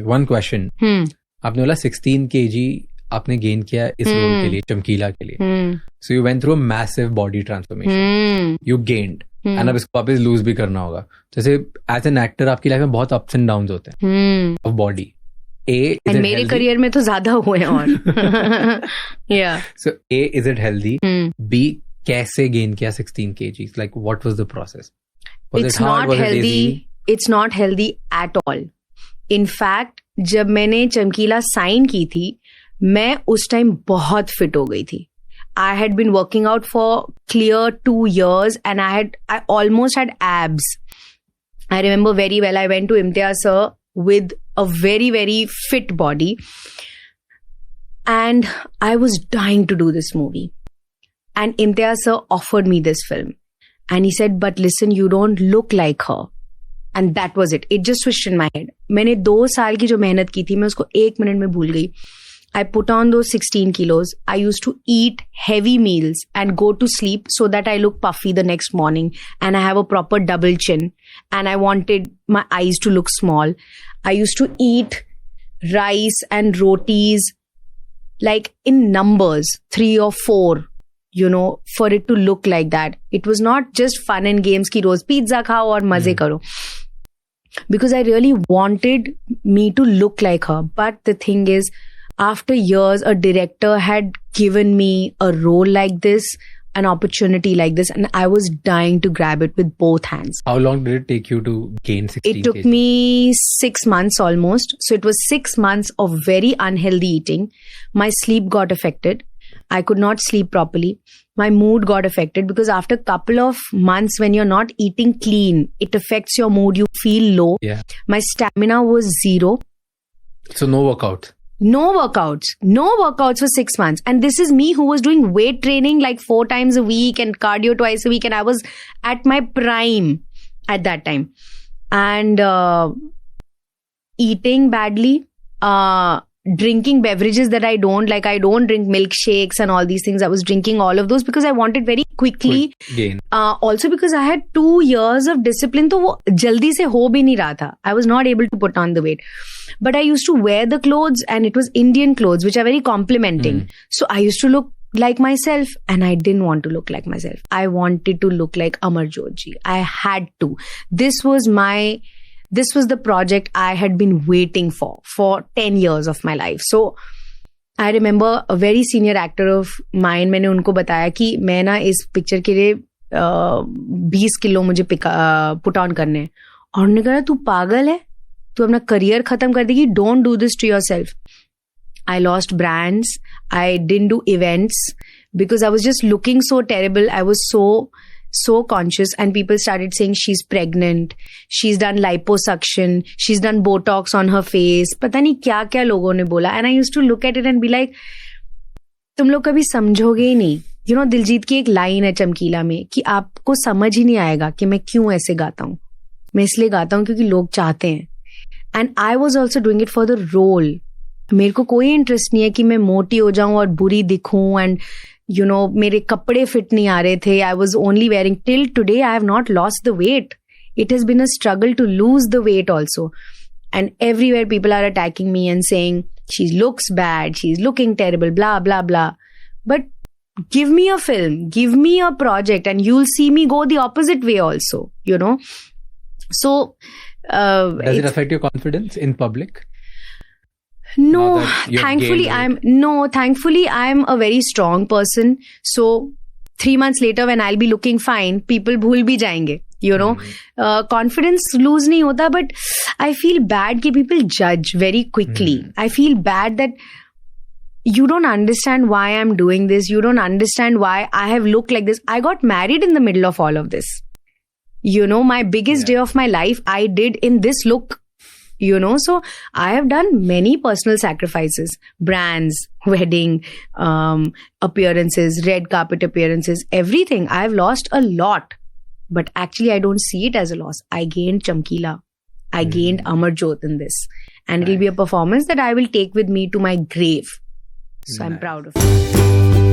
One question, आपने बोला 16 kg आपने गेन किया इस रोल के लिए, चमकीला के लिए. So you went through a massive body transformation, you gained, and अब इसको वापस लूज भी करना होगा. जैसे एज एन एक्टर आपकी लाइफ में बहुत अप्स एंड डाउन्स होते हैं ऑफ बॉडी. मेरे करियर में तो ज्यादा हुए हैं. और सो A, is it healthy? B, कैसे गेन किया 16 kgs? Like what was the process? It's not healthy. It's not healthy at all. In fact, जब मैंने चमकीला साइन की थी, मैं उस टाइम बहुत फिट हो गई थी. I had been working out for clear 2 years and I almost had abs. I remember very well, I went to Imtiaz sir with a very, very fit body. And I was dying to do this movie. And Imtiaz sir offered me this film. And he said, but listen, you don't look like her. And that was it. It just switched in my head. मैंने 2 साल की जो मेहनत की थी, मैं उसको 1 minute में भूल गई. I put on those 16 kilos. I used to eat heavy meals and go to sleep so that I look puffy the next morning. And I have a proper double chin. And I wanted my eyes to look small. I used to eat rice and rotis like in numbers, 3 or 4, you know, for it to look like that. It was not just fun and games ki roz pizza khao aur maze karo. Because I really wanted me to look like her. But the thing is, after years, a director had given me a role like this, an opportunity like this, and I was dying to grab it with both hands. How long did it take you to gain 16 kg? It took me 6 months almost. So it was 6 months of very unhealthy eating. My sleep got affected. I could not sleep properly. My mood got affected because after a couple of months when you're not eating clean, it affects your mood. You feel low. Yeah. My stamina was 0. So no workout. No workouts for 6 months. And this is me who was doing weight training like 4 times a week and cardio twice a week. And I was at my prime at that time. And eating badly, drinking beverages that I don't like. I don't drink milkshakes and all these things. I was drinking all of those because I wanted very quickly gain. Also because I had 2 years of discipline, तो वो जल्दी से हो भी नहीं रहा था. I was not able to put on the weight. But I used to wear the clothes and it was Indian clothes which are very complimenting. So I used to look like myself and I didn't want to look like myself. I wanted to look like Amarjot ji. I had to. This was the project I had been waiting for 10 years of my life. So I remember a very senior actor of mine, मैंने उनको बताया कि मैं ना इस picture के लिए 20 kilo मुझे पुट ऑन करने हैं. और उन्होंने कहा तू पागल है, तू अपना करियर खत्म कर देगी, don't do this to yourself. I lost brands. I didn't do events because I was just looking so terrible. I was so conscious and people started saying she's pregnant, she's done liposuction, she's done Botox on her face. पता नहीं क्या क्या लोगों ने बोला. And I used to look at it and be like, तुम लोग कभी समझोगे ही नहीं. You know, दिलजीत की एक लाइन है चमकीला में कि आपको समझ ही नहीं आएगा कि मैं क्यों ऐसे गाता हूँ. मैं इसलिए गाता हूँ क्योंकि लोग चाहते हैं. And I was also doing it for the role. मेरे को कोई इंटरेस्ट नहीं है कि मैं मोटी हो जाऊं और बुरी दिखूं एंड यू नो मेरे कपड़े फिट नहीं आ रहे थे. I was only wearing till today I have not lost the weight. It has been a struggle to lose the weight also. And everywhere people are attacking me and saying she looks bad, she is looking terrible, blah blah blah. But give me a film, give me a project and you'll see me go the opposite way also, you know. So does it affect your confidence in public? No, thankfully I'm a very strong person. So 3 months later when I'll be looking fine, people भूल भी जाएंगे, you know. Confidence lose नहीं होता, but I feel bad कि people judge very quickly. I feel bad that you don't understand why I'm doing this. You don't understand why I have looked like this. I got married in the middle of all of this. You know, my biggest day of my life, I did in this look. You know, so I have done many personal sacrifices, brands, wedding, appearances, red carpet appearances, everything. I've lost a lot, but actually I don't see it as a loss. I gained Chamkila. I gained Amarjot in this, and it'll be a performance that I will take with me to my grave. So I'm proud of it.